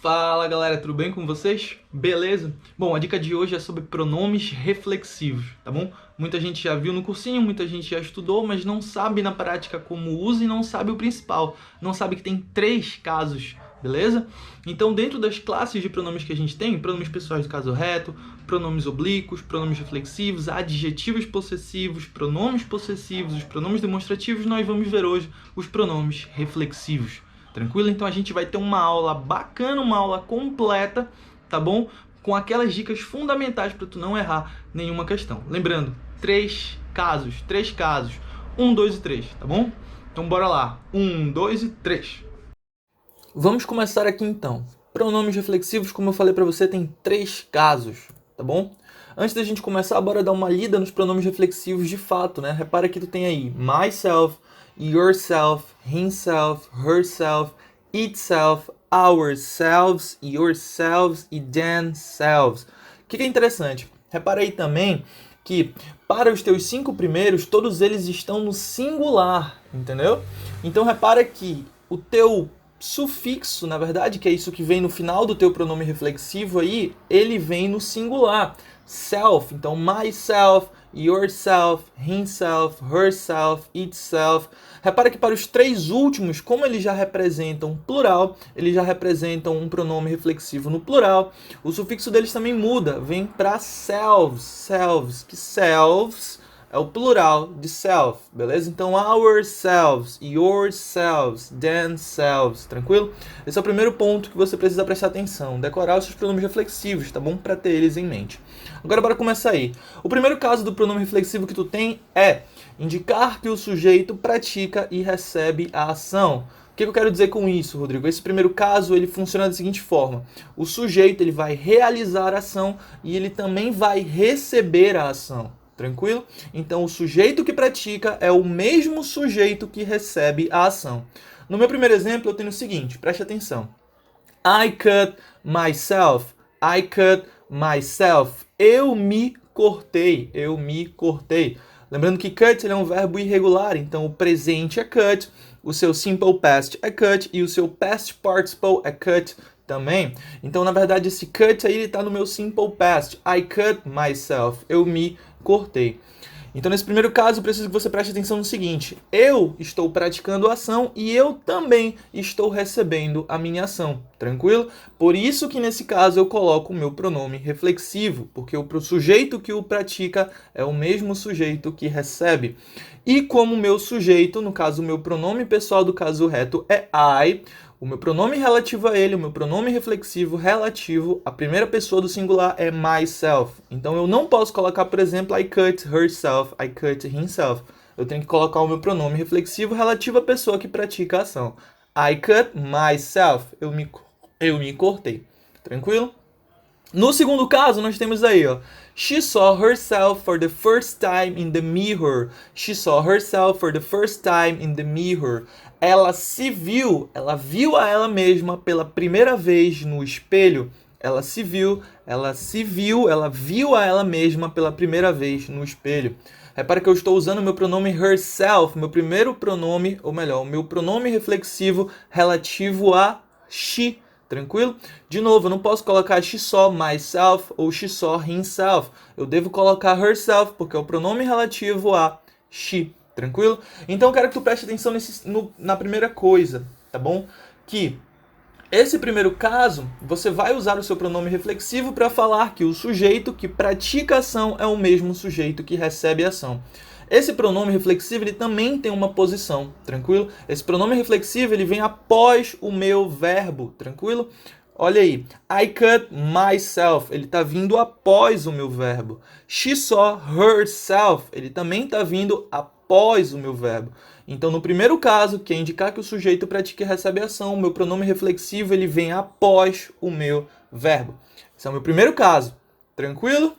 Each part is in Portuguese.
Fala galera, tudo bem com vocês? Beleza? Bom, a dica de hoje é sobre pronomes reflexivos, tá bom? Muita gente já viu no cursinho, muita gente já estudou, mas não sabe na prática como usa e não sabe o principal. Não sabe que tem 3 casos, beleza? Então, dentro das classes de pronomes que a gente tem, pronomes pessoais do caso reto, pronomes oblíquos, pronomes reflexivos, adjetivos possessivos, os pronomes demonstrativos, nós vamos ver hoje os pronomes reflexivos. Tranquilo? Então a gente vai ter uma aula bacana, uma aula completa, tá bom? Com aquelas dicas fundamentais para tu não errar nenhuma questão. Lembrando, 3 casos. 1, 2 e 3, tá bom? Então bora lá. 1, 2 e 3. Vamos começar aqui então. Pronomes reflexivos, como eu falei para você, tem 3 casos, tá bom? Antes da gente começar, bora dar uma lida nos pronomes reflexivos de fato, né? Repara que tu tem aí myself, yourself, himself, herself, itself, ourselves, yourselves e themselves. O que é interessante? Repara aí também que para os teus 5 primeiros, todos eles estão no singular, entendeu? Então repara que o teu sufixo, na verdade, que é isso que vem no final do teu pronome reflexivo aí, ele vem no singular. Self, então myself, yourself, himself, herself, itself. Repara que para os 3 últimos, como eles já representam plural, eles já representam um pronome reflexivo no plural, o sufixo deles também muda, vem para selves, que selves é o plural de self, beleza? Então, ourselves, yourselves, themselves, tranquilo? Esse é o primeiro ponto que você precisa prestar atenção, decorar os seus pronomes reflexivos, tá bom? Para ter eles em mente. Agora, bora começar aí. O primeiro caso do pronome reflexivo que tu tem é indicar que o sujeito pratica e recebe a ação. O que eu quero dizer com isso, Rodrigo? Esse primeiro caso, ele funciona da seguinte forma. O sujeito, ele vai realizar a ação e ele também vai receber a ação. Tranquilo? Então, o sujeito que pratica é o mesmo sujeito que recebe a ação. No meu primeiro exemplo, eu tenho o seguinte, preste atenção. I cut myself. I cut myself. Eu me cortei. Eu me cortei. Lembrando que cut ele é um verbo irregular, então o presente é cut, o seu simple past é cut e o seu past participle é cut também. Então, na verdade, esse cut aí está no meu simple past. I cut myself. Eu me cortei. Então, nesse primeiro caso, eu preciso que você preste atenção no seguinte. Eu estou praticando a ação e eu também estou recebendo a minha ação. Tranquilo? Por isso que, nesse caso, eu coloco o meu pronome reflexivo, porque o sujeito que o pratica é o mesmo sujeito que recebe. E como meu sujeito, no caso, o meu pronome pessoal do caso reto é I, o meu pronome relativo a ele, o meu pronome reflexivo relativo à primeira pessoa do singular é myself. Então eu não posso colocar, por exemplo, I cut herself, I cut himself. Eu tenho que colocar o meu pronome reflexivo relativo à pessoa que pratica a ação. I cut myself. Eu me cortei. Tranquilo? No segundo caso, nós temos aí, ó. She saw herself for the first time in the mirror. She saw herself for the first time in the mirror. Ela viu a ela mesma pela primeira vez no espelho. Ela viu a ela mesma pela primeira vez no espelho. Repara que eu estou usando o meu pronome herself, meu primeiro pronome, ou melhor, o meu pronome reflexivo relativo a she. Tranquilo? De novo, eu não posso colocar she saw myself ou she saw himself. Eu devo colocar herself, porque é o pronome relativo a she. Tranquilo? Então eu quero que tu preste atenção na primeira coisa, tá bom? Que esse primeiro caso, você vai usar o seu pronome reflexivo para falar que o sujeito que pratica a ação é o mesmo sujeito que recebe a ação. Esse pronome reflexivo ele também tem uma posição, tranquilo? Esse pronome reflexivo ele vem após o meu verbo, tranquilo? Olha aí, I cut myself, ele está vindo após o meu verbo. She saw herself, ele também está vindo após o meu verbo. Então, no primeiro caso, que é indicar que o sujeito pratica e recebe a ação, o meu pronome reflexivo ele vem após o meu verbo. Esse é o meu primeiro caso, tranquilo?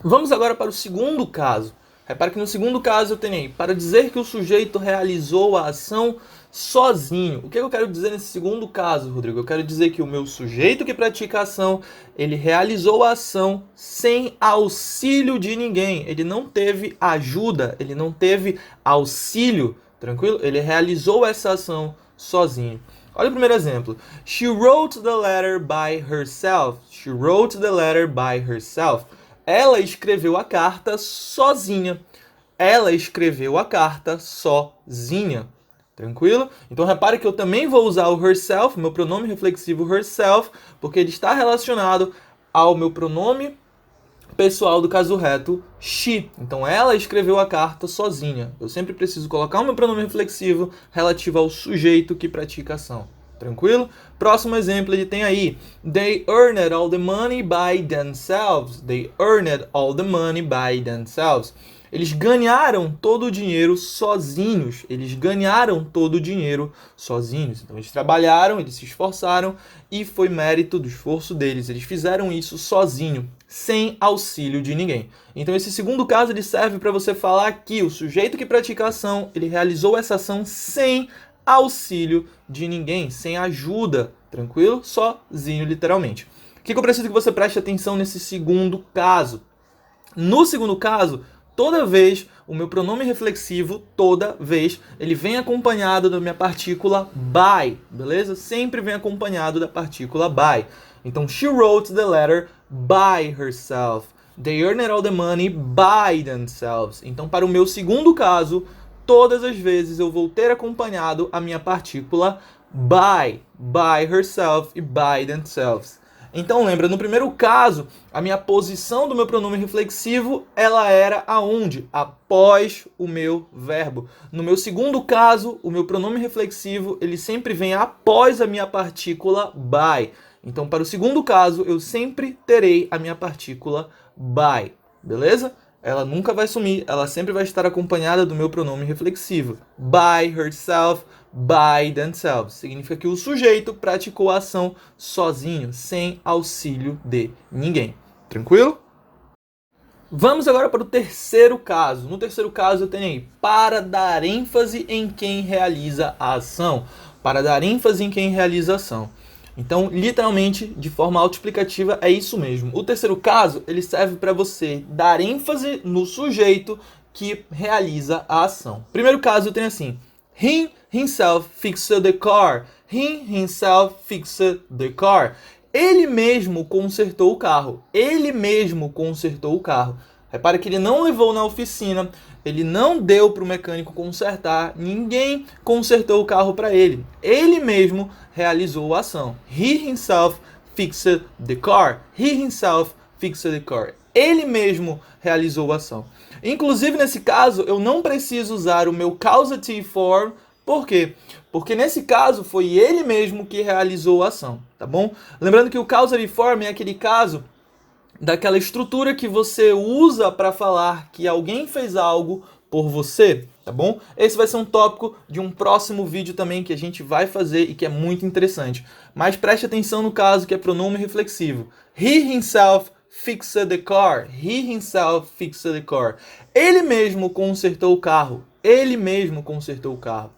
Vamos agora para o segundo caso. Repare que no segundo caso eu tenho aí, para dizer que o sujeito realizou a ação sozinho. O que eu quero dizer nesse segundo caso, Rodrigo? Eu quero dizer que o meu sujeito que pratica a ação, ele realizou a ação sem auxílio de ninguém. Ele não teve ajuda, ele não teve auxílio, tranquilo? Ele realizou essa ação sozinho. Olha o primeiro exemplo. She wrote the letter by herself. She wrote the letter by herself. Ela escreveu a carta sozinha. Ela escreveu a carta sozinha. Tranquilo? Então repare que eu também vou usar o herself, meu pronome reflexivo herself, porque ele está relacionado ao meu pronome pessoal do caso reto, she. Então ela escreveu a carta sozinha. Eu sempre preciso colocar o meu pronome reflexivo relativo ao sujeito que pratica a ação. Tranquilo? Próximo exemplo ele tem aí. They earned all the money by themselves. They earned all the money by themselves. Eles ganharam todo o dinheiro sozinhos. Eles ganharam todo o dinheiro sozinhos. Então eles trabalharam, eles se esforçaram e foi mérito do esforço deles. Eles fizeram isso sozinho, sem auxílio de ninguém. Então esse segundo caso ele serve para você falar que o sujeito que pratica a ação, ele realizou essa ação sem auxílio de ninguém, sem ajuda, tranquilo? Sozinho, literalmente. O que eu preciso que você preste atenção nesse segundo caso? No segundo caso, toda vez, o meu pronome reflexivo, toda vez, ele vem acompanhado da minha partícula by, beleza? Sempre vem acompanhado da partícula by. Então, she wrote the letter by herself. They earned all the money by themselves. Então, para o meu segundo caso, todas as vezes eu vou ter acompanhado a minha partícula by herself e by themselves. Então lembra, no primeiro caso, a minha posição do meu pronome reflexivo, ela era aonde? Após o meu verbo. No meu segundo caso, o meu pronome reflexivo, ele sempre vem após a minha partícula by. Então para o segundo caso, eu sempre terei a minha partícula by, beleza? Ela nunca vai sumir, ela sempre vai estar acompanhada do meu pronome reflexivo. By herself, by themselves. Significa que o sujeito praticou a ação sozinho, sem auxílio de ninguém. Tranquilo? Vamos agora para o terceiro caso. No terceiro caso eu tenho aí, para dar ênfase em quem realiza a ação. Para dar ênfase em quem realiza a ação. Então, literalmente, de forma autoexplicativa, é isso mesmo. O terceiro caso, ele serve para você dar ênfase no sujeito que realiza a ação. Primeiro caso, eu tenho assim. He himself fixed the car. He himself fixed the car. Ele mesmo consertou o carro. Ele mesmo consertou o carro. Repare que ele não levou na oficina, ele não deu para o mecânico consertar, ninguém consertou o carro para ele. Ele mesmo realizou a ação. He himself fixed the car. He himself fixed the car. Ele mesmo realizou a ação. Inclusive, nesse caso, eu não preciso usar o meu causative form. Por quê? Porque nesse caso foi ele mesmo que realizou a ação, tá bom? Lembrando que o causative form é aquele caso daquela estrutura que você usa para falar que alguém fez algo por você, tá bom? Esse vai ser um tópico de um próximo vídeo também que a gente vai fazer e que é muito interessante. Mas preste atenção no caso que é pronome reflexivo. He himself fixed the car. He himself fixed the car. Ele mesmo consertou o carro. Ele mesmo consertou o carro.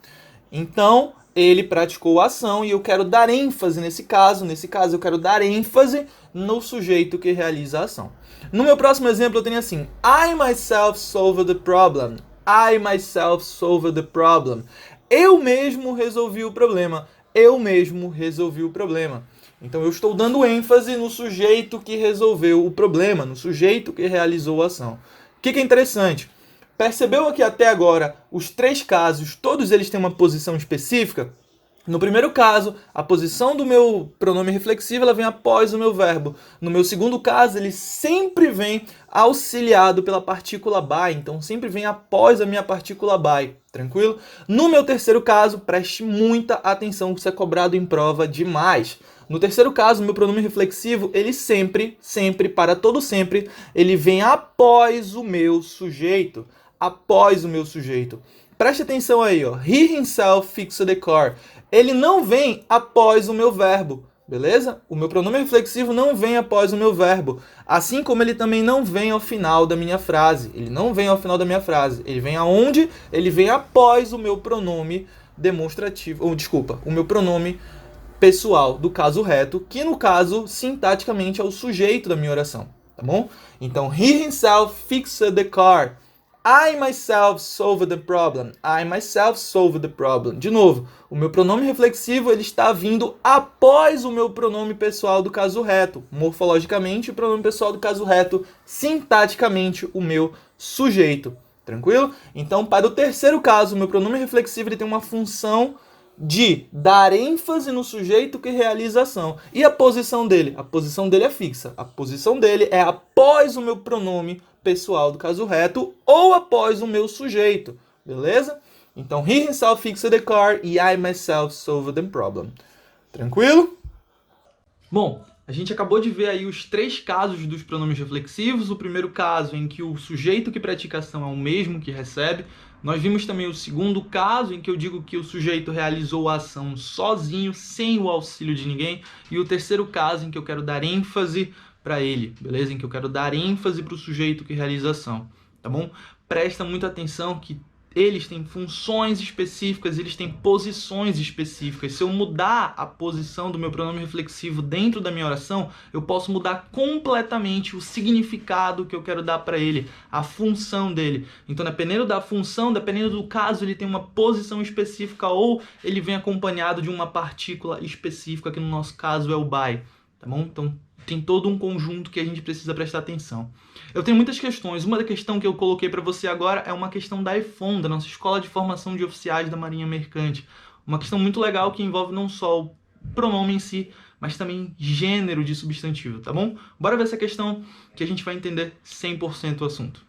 Então, ele praticou a ação e eu quero dar ênfase nesse caso. Nesse caso, eu quero dar ênfase no sujeito que realiza a ação. No meu próximo exemplo, eu tenho assim. I myself solved the problem. I myself solved the problem. Eu mesmo resolvi o problema. Eu mesmo resolvi o problema. Então, eu estou dando ênfase no sujeito que resolveu o problema, no sujeito que realizou a ação. O que é interessante? Percebeu aqui até agora os três casos, todos eles têm uma posição específica? No primeiro caso, a posição do meu pronome reflexivo ela vem após o meu verbo. No meu segundo caso, ele sempre vem auxiliado pela partícula by, então sempre vem após a minha partícula by, tranquilo? No meu terceiro caso, preste muita atenção, que isso é cobrado em prova demais. No terceiro caso, meu pronome reflexivo, ele sempre, para todo sempre, ele vem após o meu sujeito. Após o meu sujeito. Preste atenção aí, ó. He himself fixed the car. Ele não vem após o meu verbo, beleza? O meu pronome reflexivo não vem após o meu verbo. Assim como ele também não vem ao final da minha frase. Ele não vem ao final da minha frase. Ele vem aonde? Ele vem após o meu pronome demonstrativo. Ou, desculpa, o meu pronome pessoal do caso reto, que no caso, sintaticamente, é o sujeito da minha oração, tá bom? Então, he himself fixed the car. I myself solved the problem. I myself solved the problem. De novo, o meu pronome reflexivo ele está vindo após o meu pronome pessoal do caso reto. Morfologicamente, o pronome pessoal do caso reto. Sintaticamente, o meu sujeito. Tranquilo? Então, para o terceiro caso, o meu pronome reflexivo ele tem uma função de dar ênfase no sujeito que realiza a ação. E a posição dele? A posição dele é fixa. A posição dele é após o meu pronome pessoal do caso reto ou após o meu sujeito. Beleza? Então, he himself fixed the car e I myself solved the problem. Tranquilo? Bom, a gente acabou de ver aí os 3 casos dos pronomes reflexivos. O primeiro caso em que o sujeito que pratica a ação é o mesmo que recebe. Nós vimos também o segundo caso em que eu digo que o sujeito realizou a ação sozinho, sem o auxílio de ninguém. E o terceiro caso em que eu quero dar ênfase para ele, beleza? Em que eu quero dar ênfase para o sujeito que realiza a ação, tá bom? Presta muita atenção que eles têm funções específicas, eles têm posições específicas. Se eu mudar a posição do meu pronome reflexivo dentro da minha oração, eu posso mudar completamente o significado que eu quero dar para ele, a função dele. Então, dependendo da função, dependendo do caso, ele tem uma posição específica ou ele vem acompanhado de uma partícula específica, que no nosso caso é o by, tá bom? Então, tem todo um conjunto que a gente precisa prestar atenção. Eu tenho muitas questões. Uma questão que eu coloquei para você agora é uma questão da EFON, da nossa Escola de Formação de Oficiais da Marinha Mercante. Uma questão muito legal que envolve não só o pronome em si, mas também gênero de substantivo, tá bom? Bora ver essa questão que a gente vai entender 100% o assunto.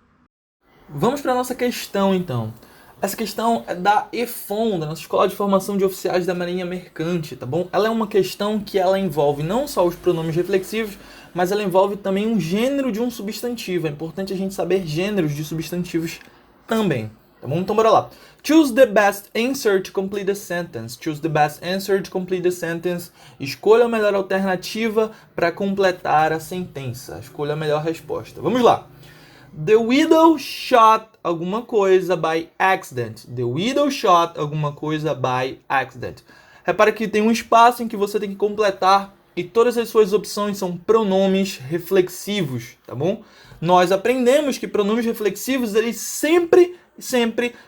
Vamos para a nossa questão, então. Essa questão é da EFON, da nossa Escola de Formação de Oficiais da Marinha Mercante, tá bom? Ela é uma questão que ela envolve não só os pronomes reflexivos, mas ela envolve também um gênero de um substantivo. É importante a gente saber gêneros de substantivos também, tá bom? Então bora lá. Choose the best answer to complete the sentence. Choose the best answer to complete the sentence. Escolha a melhor alternativa para completar a sentença. Escolha a melhor resposta. Vamos lá. The widow shot alguma coisa by accident. The widow shot alguma coisa by accident. Repara que tem um espaço em que você tem que completar e todas as suas opções são pronomes reflexivos, tá bom? Nós aprendemos que pronomes reflexivos, eles sempre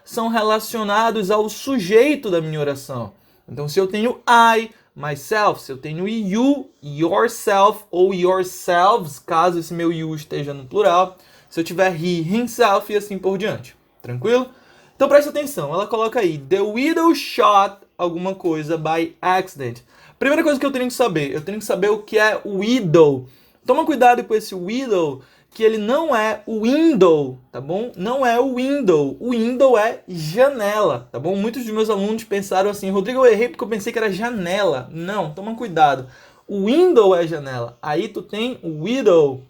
são relacionados ao sujeito da minha oração. Então, se eu tenho I, myself, se eu tenho you, yourself ou yourselves, caso esse meu you esteja no plural, se eu tiver he, himself e assim por diante. Tranquilo? Então presta atenção, ela coloca aí, the widow shot alguma coisa by accident. Primeira coisa que eu tenho que saber o que é widow. Toma cuidado com esse widow, que ele não é o window, tá bom? Não é o window. O window é janela, tá bom? Muitos dos meus alunos pensaram assim, Rodrigo, eu errei porque eu pensei que era janela. Não, toma cuidado. O window é janela. Aí tu tem o widow.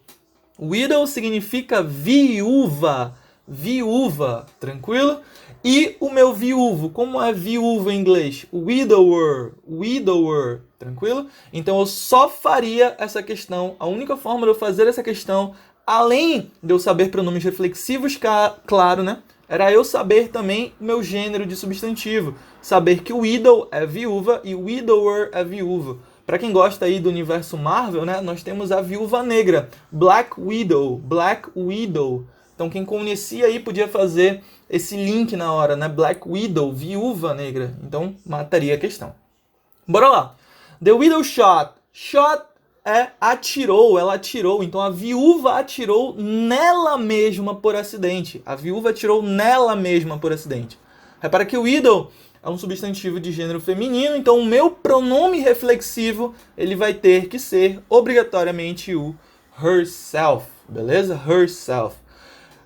Widow significa viúva, viúva, tranquilo? E o meu viúvo, como é viúvo em inglês? Widower, widower, tranquilo? Então eu só faria essa questão, a única forma de eu fazer essa questão, além de eu saber pronomes reflexivos, claro, né? Era eu saber também o meu gênero de substantivo, saber que o widow é viúva e o widower é viúva. Para quem gosta aí do universo Marvel, né, nós temos a Viúva Negra, Black Widow, Black Widow. Então quem conhecia aí podia fazer esse link na hora, né? Black Widow, Viúva Negra. Então mataria a questão. Bora lá. The widow shot. Shot é atirou, ela atirou. Então a viúva atirou nela mesma por acidente. A viúva atirou nela mesma por acidente. Repara que o widow é um substantivo de gênero feminino, então o meu pronome reflexivo ele vai ter que ser obrigatoriamente o herself, beleza? Herself.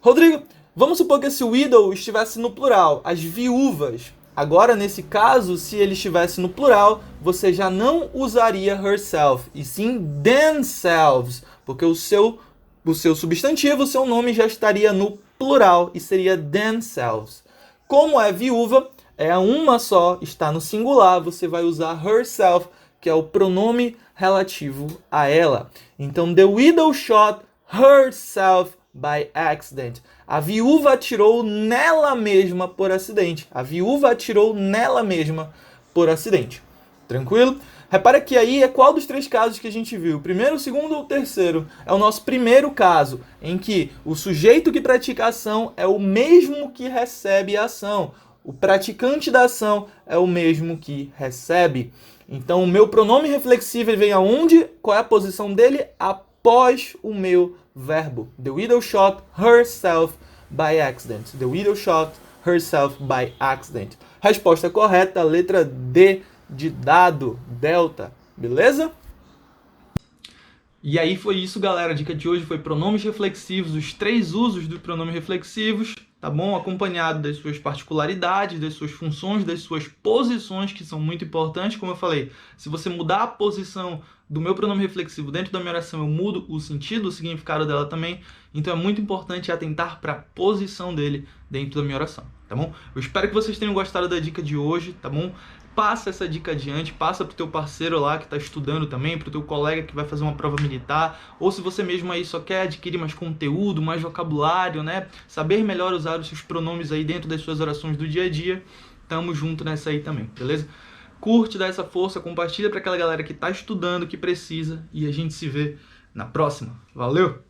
Rodrigo, vamos supor que esse widow estivesse no plural, as viúvas. Agora, nesse caso, se ele estivesse no plural, você já não usaria herself, e sim themselves, porque o seu substantivo, o seu nome já estaria no plural e seria themselves. Como é viúva, é uma só, está no singular, você vai usar herself, que é o pronome relativo a ela. Então, the widow shot herself by accident. A viúva atirou nela mesma por acidente. A viúva atirou nela mesma por acidente. Tranquilo? Repara que aí é qual dos três casos que a gente viu? O primeiro, o segundo ou o terceiro? É o nosso primeiro caso, em que o sujeito que pratica a ação é o mesmo que recebe a ação. O praticante da ação é o mesmo que recebe. Então, o meu pronome reflexivo ele vem aonde? Qual é a posição dele? Após o meu verbo. The widow shot herself by accident. The widow shot herself by accident. Resposta correta, letra D de dado, delta. Beleza? E aí foi isso, galera. A dica de hoje foi pronomes reflexivos, os 3 usos dos pronomes reflexivos, tá bom? Acompanhado das suas particularidades, das suas funções, das suas posições, que são muito importantes. Como eu falei, se você mudar a posição do meu pronome reflexivo dentro da minha oração, eu mudo o sentido, o significado dela também. Então é muito importante atentar para a posição dele dentro da minha oração, tá bom? Eu espero que vocês tenham gostado da dica de hoje, tá bom? Passa essa dica adiante, passa pro teu parceiro lá que está estudando também, pro teu colega que vai fazer uma prova militar, ou se você mesmo aí só quer adquirir mais conteúdo, mais vocabulário, né? Saber melhor usar os seus pronomes aí dentro das suas orações do dia a dia. Tamo junto nessa aí também, beleza? Curte, dá essa força, compartilha para aquela galera que está estudando, que precisa, e a gente se vê na próxima. Valeu!